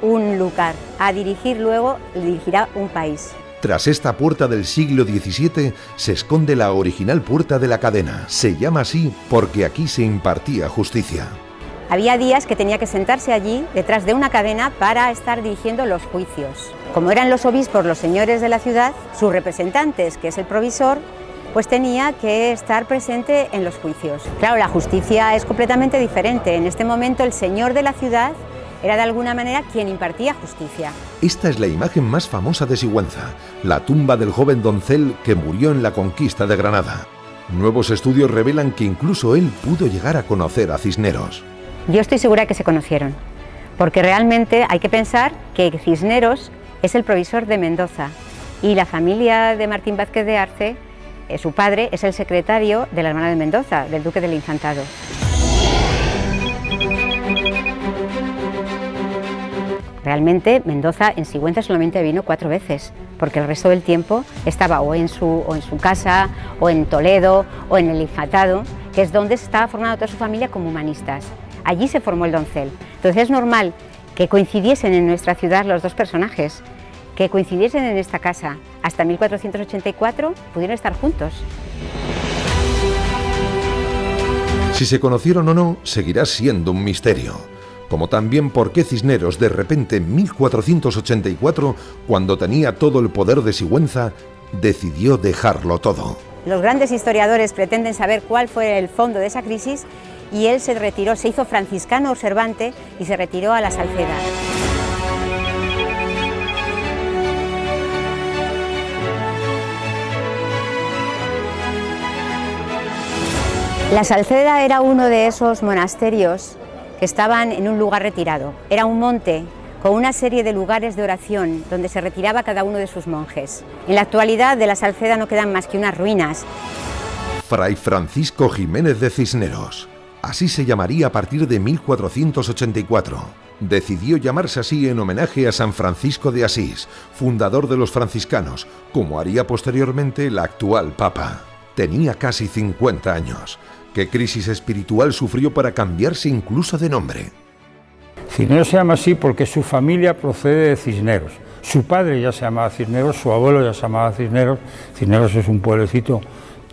un lugar, a dirigir luego, dirigirá un país. Tras esta puerta del siglo XVII se esconde la original puerta de la cadena. Se llama así porque aquí se impartía justicia. Había días que tenía que sentarse allí, detrás de una cadena, para estar dirigiendo los juicios. Como eran los obispos los señores de la ciudad, sus representantes, que es el provisor, pues tenía que estar presente en los juicios. Claro, la justicia es completamente diferente. En este momento el señor de la ciudad era de alguna manera quien impartía justicia. Esta es la imagen más famosa de Sigüenza, la tumba del joven doncel que murió en la conquista de Granada. Nuevos estudios revelan que incluso él pudo llegar a conocer a Cisneros. Yo estoy segura que se conocieron, porque realmente hay que pensar que Cisneros es el provisor de Mendoza y la familia de Martín Vázquez de Arce, su padre, es el secretario de la hermana de Mendoza, del duque del Infantado. Realmente Mendoza en Sigüenza solamente vino 4 veces, porque el resto del tiempo estaba o en su casa, o en Toledo, o en el Infantado, que es donde se estaba formando toda su familia como humanistas. Allí se formó el doncel. Entonces es normal que coincidiesen en nuestra ciudad los dos personajes, que coincidiesen en esta casa. Hasta 1484 pudieron estar juntos. Si se conocieron o no, seguirá siendo un misterio. Como también por qué Cisneros de repente en 1484, cuando tenía todo el poder de Sigüenza, decidió dejarlo todo. Los grandes historiadores pretenden saber cuál fue el fondo de esa crisis y él se retiró, se hizo franciscano observante y se retiró a la Salceda. La Salceda era uno de esos monasterios que estaban en un lugar retirado. Era un monte con una serie de lugares de oración donde se retiraba cada uno de sus monjes. En la actualidad de la Salceda no quedan más que unas ruinas. Fray Francisco Jiménez de Cisneros. Así se llamaría a partir de 1484. Decidió llamarse así en homenaje a San Francisco de Asís, fundador de los franciscanos, como haría posteriormente el actual Papa. Tenía casi 50 años. ¿Qué crisis espiritual sufrió para cambiarse incluso de nombre? Cisneros se llama así porque su familia procede de Cisneros. Su padre ya se llamaba Cisneros, su abuelo ya se llamaba Cisneros. Cisneros es un pueblecito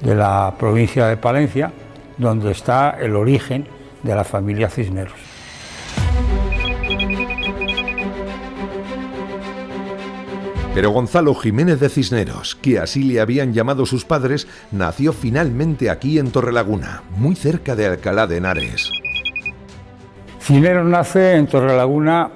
de la provincia de Palencia, donde está el origen de la familia Cisneros. Pero Gonzalo Jiménez de Cisneros, que así le habían llamado sus padres, nació finalmente aquí en Torrelaguna, muy cerca de Alcalá de Henares. Cisneros nace en Torrelaguna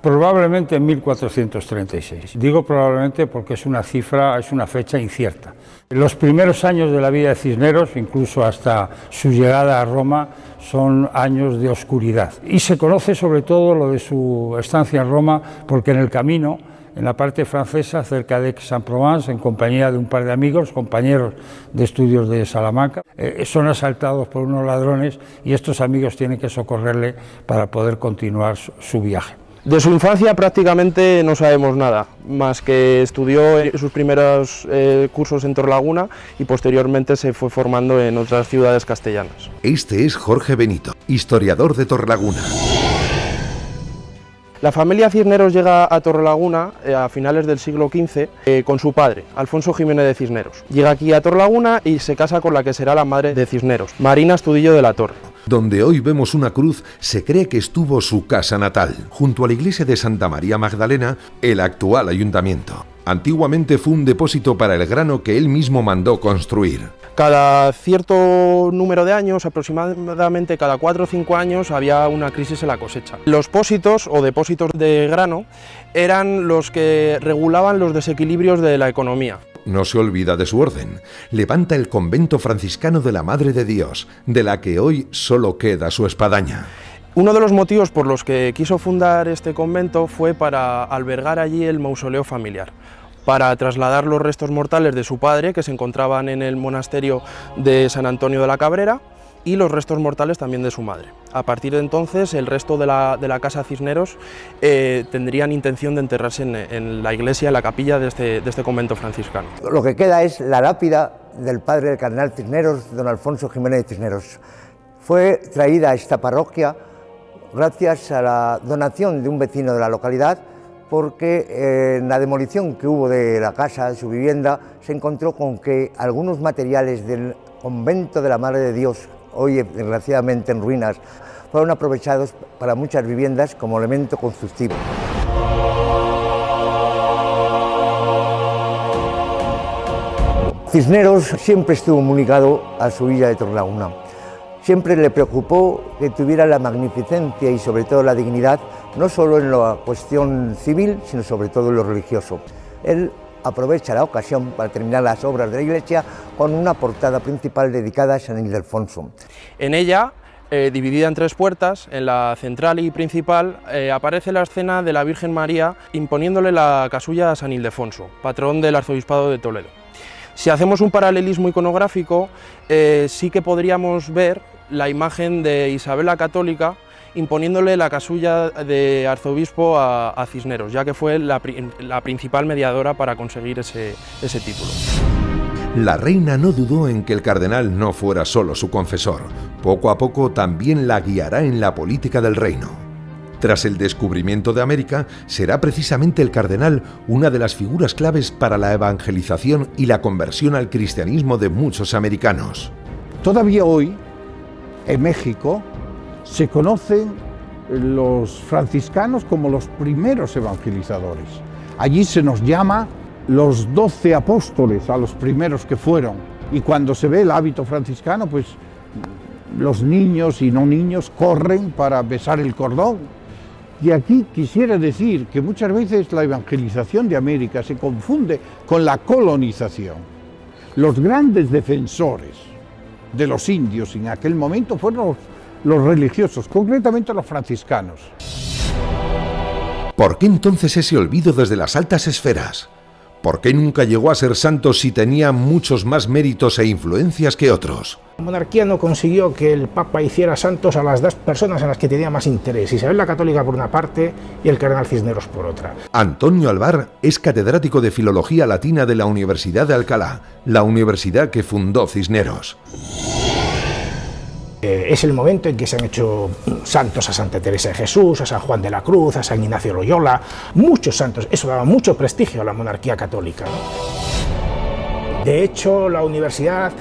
probablemente en 1436. Digo probablemente porque es una fecha incierta. Los primeros años de la vida de Cisneros, incluso hasta su llegada a Roma, son años de oscuridad. Y se conoce sobre todo lo de su estancia en Roma porque en el camino, en la parte francesa, cerca de Aix-en-Provence, en compañía de un par de amigos, compañeros de estudios de Salamanca, son asaltados por unos ladrones y estos amigos tienen que socorrerle para poder continuar su viaje. De su infancia prácticamente no sabemos nada, más que estudió sus primeros cursos en Torrelaguna y posteriormente se fue formando en otras ciudades castellanas. Este es Jorge Benito, historiador de Torrelaguna. La familia Cisneros llega a Torrelaguna a finales del siglo XV con su padre, Alfonso Jiménez de Cisneros. Llega aquí a Torrelaguna y se casa con la que será la madre de Cisneros, Marina Astudillo de la Torre. Donde hoy vemos una cruz, se cree que estuvo su casa natal, junto a la iglesia de Santa María Magdalena, el actual ayuntamiento. Antiguamente fue un depósito para el grano que él mismo mandó construir. Cada cierto número de años, aproximadamente cada 4 o 5 años, había una crisis en la cosecha. Los pósitos o depósitos de grano eran los que regulaban los desequilibrios de la economía. No se olvida de su orden. Levanta el convento franciscano de la Madre de Dios, de la que hoy solo queda su espadaña. Uno de los motivos por los que quiso fundar este convento fue para albergar allí el mausoleo familiar, para trasladar los restos mortales de su padre, que se encontraban en el monasterio de San Antonio de la Cabrera, y los restos mortales también de su madre. A partir de entonces, el resto de la casa Cisneros tendrían intención de enterrarse en la iglesia, en la capilla de este convento franciscano. Lo que queda es la lápida del padre del cardenal Cisneros, don Alfonso Jiménez de Cisneros. Fue traída a esta parroquia gracias a la donación de un vecino de la localidad, porque en la demolición que hubo de la casa, de su vivienda, se encontró con que algunos materiales del convento de la Madre de Dios, hoy desgraciadamente en ruinas, fueron aprovechados para muchas viviendas como elemento constructivo. Cisneros siempre estuvo muy ligado a su villa de Torrelaguna. Siempre le preocupó que tuviera la magnificencia y sobre todo la dignidad, no solo en la cuestión civil, sino sobre todo en lo religioso. Él aprovecha la ocasión para terminar las obras de la iglesia con una portada principal dedicada a San Ildefonso. En ella, dividida en 3 puertas, en la central y principal, aparece la escena de la Virgen María imponiéndole la casulla a San Ildefonso, patrón del arzobispado de Toledo. Si hacemos un paralelismo iconográfico, sí que podríamos ver la imagen de Isabel la Católica imponiéndole la casulla de arzobispo a Cisneros, ya que fue la principal mediadora para conseguir ese título. La reina no dudó en que el cardenal no fuera solo su confesor. Poco a poco también la guiará en la política del reino. Tras el descubrimiento de América, será precisamente el cardenal una de las figuras claves para la evangelización y la conversión al cristianismo de muchos americanos. Todavía hoy, en México, se conocen los franciscanos como los primeros evangelizadores. Allí se nos llama los 12 apóstoles, a los primeros que fueron. Y cuando se ve el hábito franciscano, pues los niños y no niños corren para besar el cordón. Y aquí quisiera decir que muchas veces la evangelización de América se confunde con la colonización. Los grandes defensores de los indios en aquel momento fueron los religiosos, concretamente los franciscanos. ¿Por qué entonces ese olvido desde las altas esferas? ¿Por qué nunca llegó a ser santo si tenía muchos más méritos e influencias que otros? La monarquía no consiguió que el Papa hiciera santos a las 2 personas en las que tenía más interés, Isabel la Católica por una parte y el cardenal Cisneros por otra. Antonio Alvar es catedrático de Filología Latina de la Universidad de Alcalá, la universidad que fundó Cisneros. Es el momento en que se han hecho santos a Santa Teresa de Jesús, a San Juan de la Cruz, a San Ignacio Loyola, muchos santos. Eso daba mucho prestigio a la monarquía católica, ¿no? De hecho, la universidad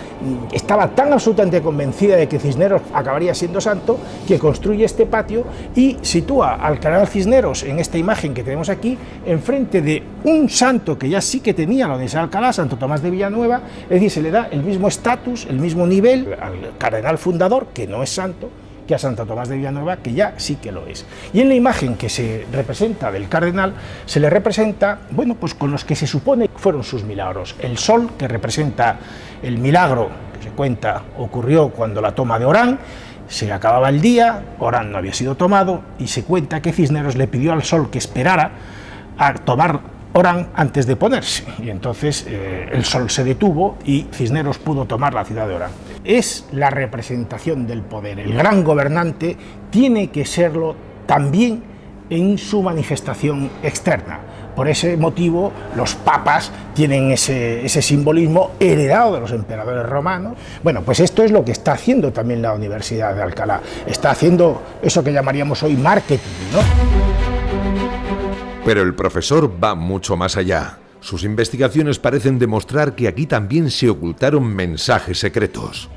estaba tan absolutamente convencida de que Cisneros acabaría siendo santo que construye este patio y sitúa al cardenal Cisneros en esta imagen que tenemos aquí, enfrente de un santo que ya sí que tenía la Universidad de Alcalá, Santo Tomás de Villanueva. Es decir, se le da el mismo estatus, el mismo nivel al cardenal fundador, que no es santo, que a Santo Tomás de Villanueva, que ya sí que lo es. Y en la imagen que se representa del cardenal, se le representa, bueno, pues con los que se supone fueron sus milagros. El sol, que representa el milagro que se cuenta ocurrió cuando la toma de Orán, se acababa el día, Orán no había sido tomado, y se cuenta que Cisneros le pidió al sol que esperara a tomar Orán antes de ponerse, y entonces el sol se detuvo y Cisneros pudo tomar la ciudad de Orán. Es la representación del poder. El gran gobernante tiene que serlo también en su manifestación externa. Por ese motivo, los papas tienen ese simbolismo heredado de los emperadores romanos. Bueno, pues esto es lo que está haciendo también la Universidad de Alcalá. Está haciendo eso que llamaríamos hoy marketing, ¿no? Pero el profesor va mucho más allá. Sus investigaciones parecen demostrar que aquí también se ocultaron mensajes secretos.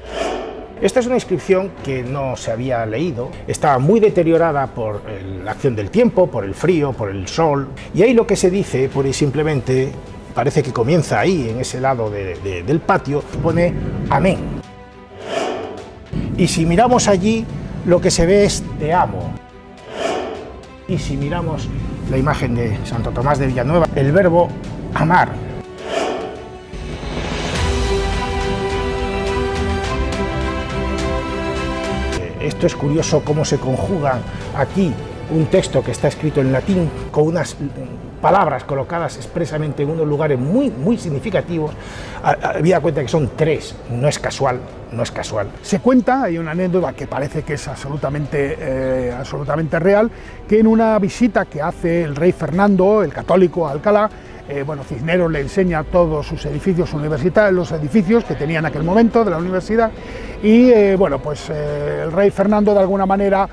Esta es una inscripción que no se había leído, estaba muy deteriorada por la acción del tiempo, por el frío, por el sol, y ahí lo que se dice, pura y simplemente, parece que comienza ahí, en ese lado del patio, pone amén. Y si miramos allí, lo que se ve es te amo. Y si miramos la imagen de Santo Tomás de Villanueva, el verbo amar. Esto es curioso cómo se conjuga aquí un texto que está escrito en latín con unas palabras colocadas expresamente en unos lugares muy significativos. Habida cuenta que son 3, no es casual. Se cuenta, hay una anécdota que parece que es absolutamente real, que en una visita que hace el rey Fernando, el católico, a Alcalá, Cisneros le enseña todos sus edificios universitarios, los edificios que tenía en aquel momento de la universidad, y el rey Fernando de alguna manera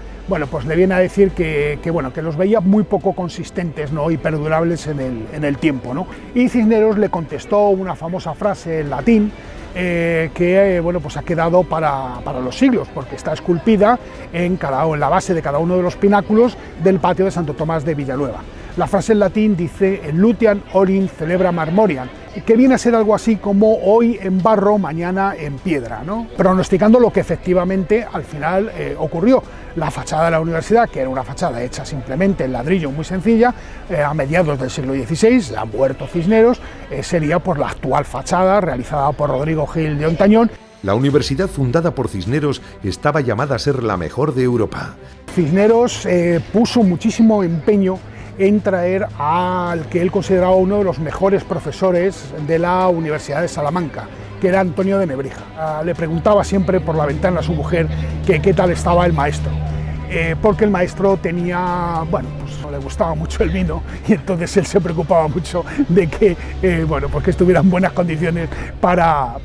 le viene a decir que los veía muy poco consistentes, ¿no?, y perdurables en el tiempo, ¿no? Y Cisneros le contestó una famosa frase en latín que ha quedado para los siglos, porque está esculpida en la base de cada uno de los pináculos del patio de Santo Tomás de Villanueva. La frase en latín dice "Lutian olim celebra marmoriam", que viene a ser algo así como hoy en barro, mañana en piedra, ¿no?, pronosticando lo que efectivamente al final ocurrió. La fachada de la universidad, que era una fachada hecha simplemente en ladrillo muy sencilla, a mediados del siglo XVI, ya muerto Cisneros, sería la actual fachada realizada por Rodrigo Gil de Ontañón. La universidad fundada por Cisneros estaba llamada a ser la mejor de Europa. Cisneros puso muchísimo empeño en traer al que él consideraba uno de los mejores profesores de la Universidad de Salamanca, que era Antonio de Nebrija. Le preguntaba siempre por la ventana a su mujer que qué tal estaba el maestro, porque el maestro tenía, no le gustaba mucho el vino, y entonces él se preocupaba mucho de que, porque estuviera en buenas condiciones para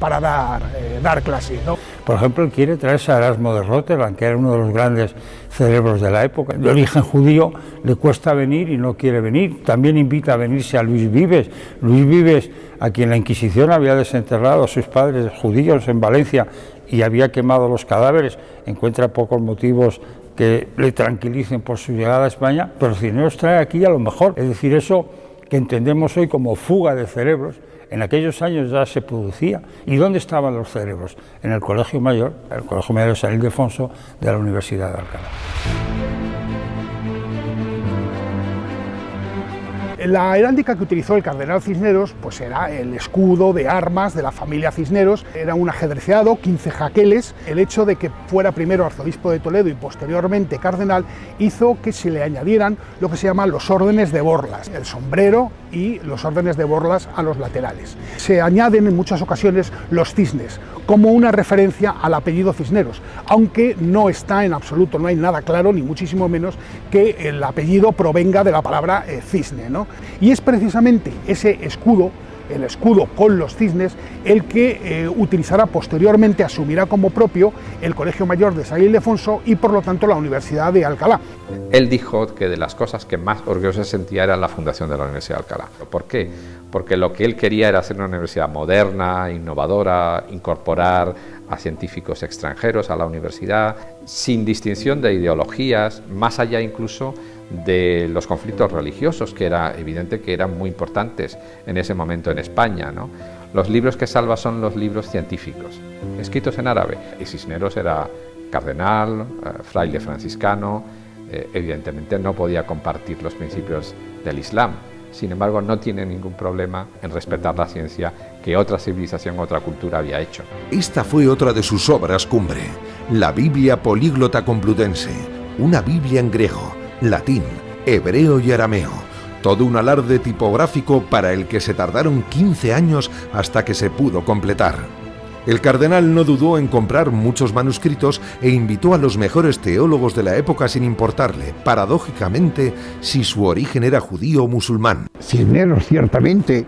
dar clase, ¿no? Por ejemplo, él quiere traerse a Erasmo de Rotterdam, que era uno de los grandes cerebros de la época. De origen judío, le cuesta venir y no quiere venir. También invita a venirse a Luis Vives. Luis Vives, a quien la Inquisición había desenterrado a sus padres judíos en Valencia y había quemado los cadáveres, encuentra pocos motivos que le tranquilicen por su llegada a España, pero Cisneros trae aquí a lo mejor, es decir, eso que entendemos hoy como fuga de cerebros. En aquellos años ya se producía. ¿Y dónde estaban los cerebros? En el Colegio Mayor de San Ildefonso de la Universidad de Alcalá. La heráldica que utilizó el cardenal Cisneros era el escudo de armas de la familia Cisneros, era un ajedrezado, 15 jaqueles. El hecho de que fuera primero arzobispo de Toledo y posteriormente cardenal hizo que se le añadieran lo que se llaman los órdenes de borlas, el sombrero y los órdenes de borlas a los laterales. Se añaden en muchas ocasiones los cisnes, como una referencia al apellido Cisneros, aunque no está en absoluto, no hay nada claro, ni muchísimo menos, que el apellido provenga de la palabra cisne, ¿no? Y es precisamente ese escudo, el escudo con los cisnes, el que utilizará posteriormente, asumirá como propio el Colegio Mayor de San Ildefonso y por lo tanto la Universidad de Alcalá. Él dijo que de las cosas que más orgulloso se sentía era la fundación de la Universidad de Alcalá. ¿Por qué? Porque lo que él quería era hacer una universidad moderna, innovadora, incorporar a científicos extranjeros a la universidad, sin distinción de ideologías, más allá incluso de los conflictos religiosos, que era evidente que eran muy importantes en ese momento en España, ¿no? Los libros que salva son los libros científicos, escritos en árabe, y Cisneros era cardenal, fraile franciscano, evidentemente no podía compartir los principios del Islam. Sin embargo, no tiene ningún problema en respetar la ciencia que otra civilización, otra cultura había hecho. Esta fue otra de sus obras cumbre, la Biblia Políglota Complutense, una Biblia en griego, latín, hebreo y arameo. Todo un alarde tipográfico para el que se tardaron 15 años hasta que se pudo completar. El cardenal no dudó en comprar muchos manuscritos e invitó a los mejores teólogos de la época sin importarle, paradójicamente, si su origen era judío o musulmán. Cisneros ciertamente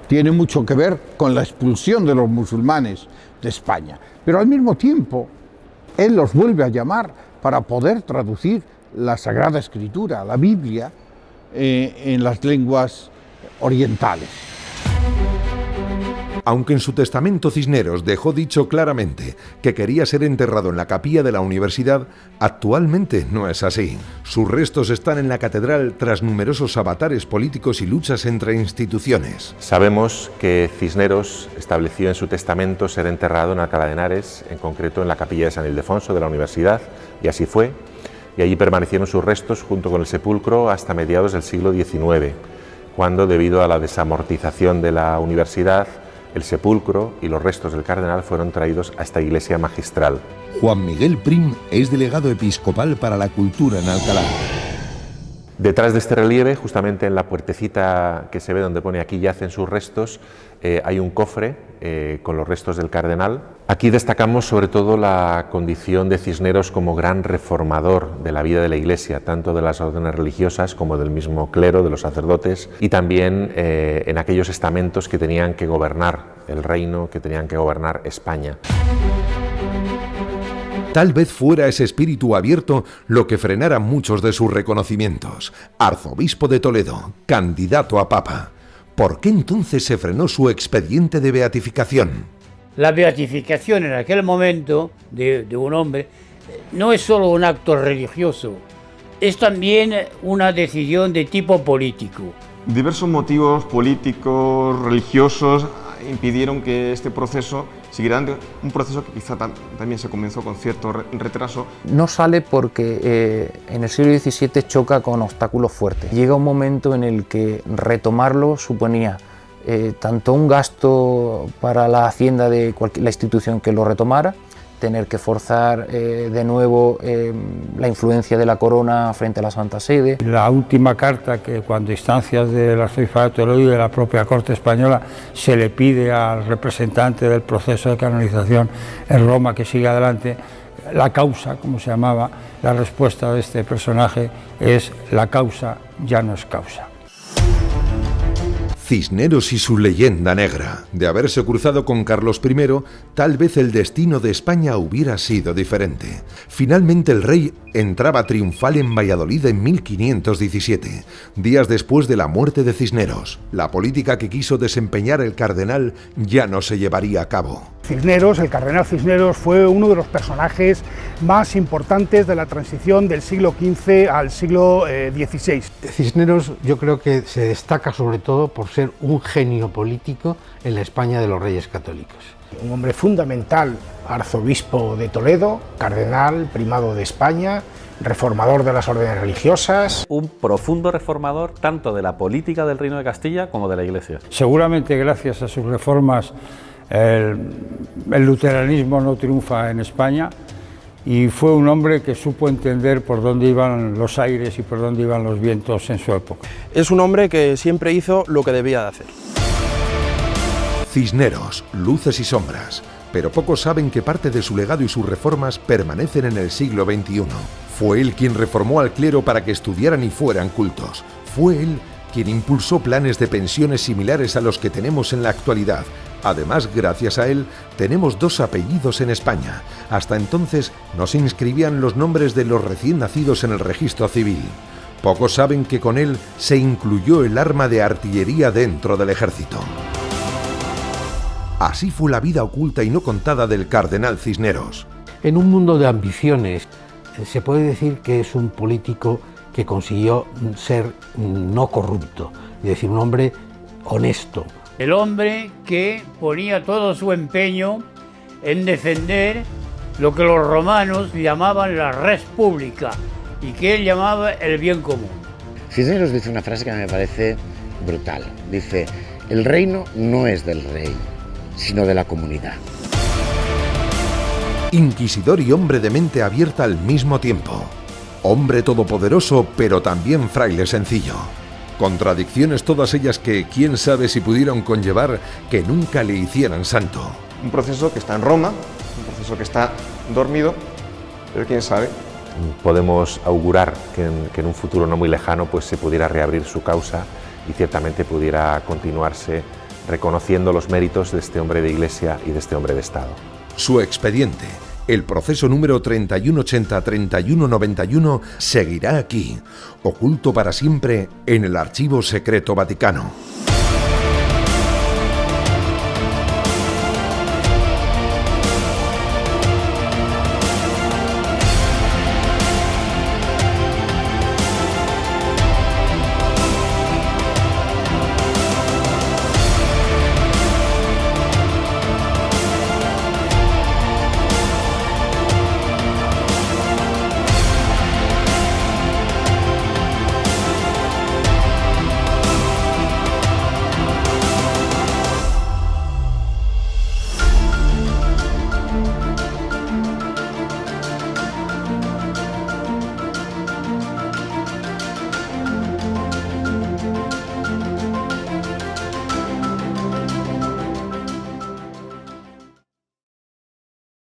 tiene mucho que ver con la expulsión de los musulmanes de España, pero al mismo tiempo él los vuelve a llamar para poder traducir la Sagrada Escritura, la Biblia, en las lenguas orientales. Aunque en su testamento Cisneros dejó dicho claramente que quería ser enterrado en la capilla de la universidad, actualmente no es así. Sus restos están en la catedral tras numerosos avatares políticos y luchas entre instituciones. Sabemos que Cisneros estableció en su testamento ser enterrado en Alcalá de Henares, en concreto en la capilla de San Ildefonso de la universidad, y así fue, y allí permanecieron sus restos junto con el sepulcro hasta mediados del siglo XIX, cuando, debido a la desamortización de la universidad, el sepulcro y los restos del cardenal fueron traídos a esta iglesia magistral. Juan Miguel Prim es delegado episcopal para la cultura en Alcalá. Detrás de este relieve, justamente en la puertecita que se ve donde pone "aquí yacen sus restos", hay un cofre con los restos del cardenal. Aquí destacamos sobre todo la condición de Cisneros como gran reformador de la vida de la Iglesia, tanto de las órdenes religiosas como del mismo clero, de los sacerdotes, y también en aquellos estamentos que tenían que gobernar el reino, que tenían que gobernar España. Tal vez fuera ese espíritu abierto lo que frenara muchos de sus reconocimientos. Arzobispo de Toledo, candidato a papa. ¿Por qué entonces se frenó su expediente de beatificación? La beatificación en aquel momento de un hombre no es solo un acto religioso, es también una decisión de tipo político. Diversos motivos políticos, religiosos, impidieron que este proceso siguiera un proceso que quizá también se comenzó con cierto retraso. No sale porque en el siglo XVII choca con obstáculos fuertes. Llega un momento en el que retomarlo suponía tanto un gasto para la hacienda de la institución que lo retomara, tener que forzar de nuevo la influencia de la corona frente a la Santa Sede. La última carta que, cuando instancias del Arzobispado de Toledo y de la propia Corte Española, se le pide al representante del proceso de canonización en Roma que siga adelante, la causa, como se llamaba, la respuesta de este personaje es: la causa ya no es causa. Cisneros y su leyenda negra. De haberse cruzado con Carlos I, tal vez el destino de España hubiera sido diferente. Finalmente el rey entraba triunfal en Valladolid en 1517, días después de la muerte de Cisneros. La política que quiso desempeñar el cardenal ya no se llevaría a cabo. Cisneros, el cardenal Cisneros, fue uno de los personajes más importantes de la transición del siglo XV al siglo XVI. Cisneros yo creo que se destaca sobre todo por ser un genio político en la España de los Reyes Católicos. Un hombre fundamental, arzobispo de Toledo, cardenal, primado de España, reformador de las órdenes religiosas. Un profundo reformador tanto de la política del Reino de Castilla como de la Iglesia. Seguramente gracias a sus reformas el luteranismo no triunfa en España, y fue un hombre que supo entender por dónde iban los aires y por dónde iban los vientos en su época. Es un hombre que siempre hizo lo que debía de hacer. Cisneros, luces y sombras, pero pocos saben que parte de su legado y sus reformas permanecen en el siglo XXI. Fue él quien reformó al clero para que estudiaran y fueran cultos. Fue él quien impulsó planes de pensiones similares a los que tenemos en la actualidad. Además, gracias a él, tenemos 2 apellidos en España. Hasta entonces no se inscribían los nombres de los recién nacidos en el registro civil. Pocos saben que con él se incluyó el arma de artillería dentro del ejército. Así fue la vida oculta y no contada del cardenal Cisneros. En un mundo de ambiciones, se puede decir que es un político que consiguió ser no corrupto, es decir, un hombre honesto. El hombre que ponía todo su empeño en defender lo que los romanos llamaban la res pública y que él llamaba el bien común. Cisneros dice una frase que me parece brutal. Dice, el reino no es del rey, sino de la comunidad. Inquisidor y hombre de mente abierta al mismo tiempo. Hombre todopoderoso, pero también fraile sencillo. Contradicciones todas ellas que quién sabe si pudieron conllevar que nunca le hicieran santo. Un proceso que está en Roma, un proceso que está dormido, pero quién sabe. Podemos augurar que en un futuro no muy lejano pues se pudiera reabrir su causa y ciertamente pudiera continuarse reconociendo los méritos de este hombre de Iglesia y de este hombre de Estado. Su expediente, el proceso número 3180-3191, seguirá aquí, oculto para siempre en el Archivo Secreto Vaticano.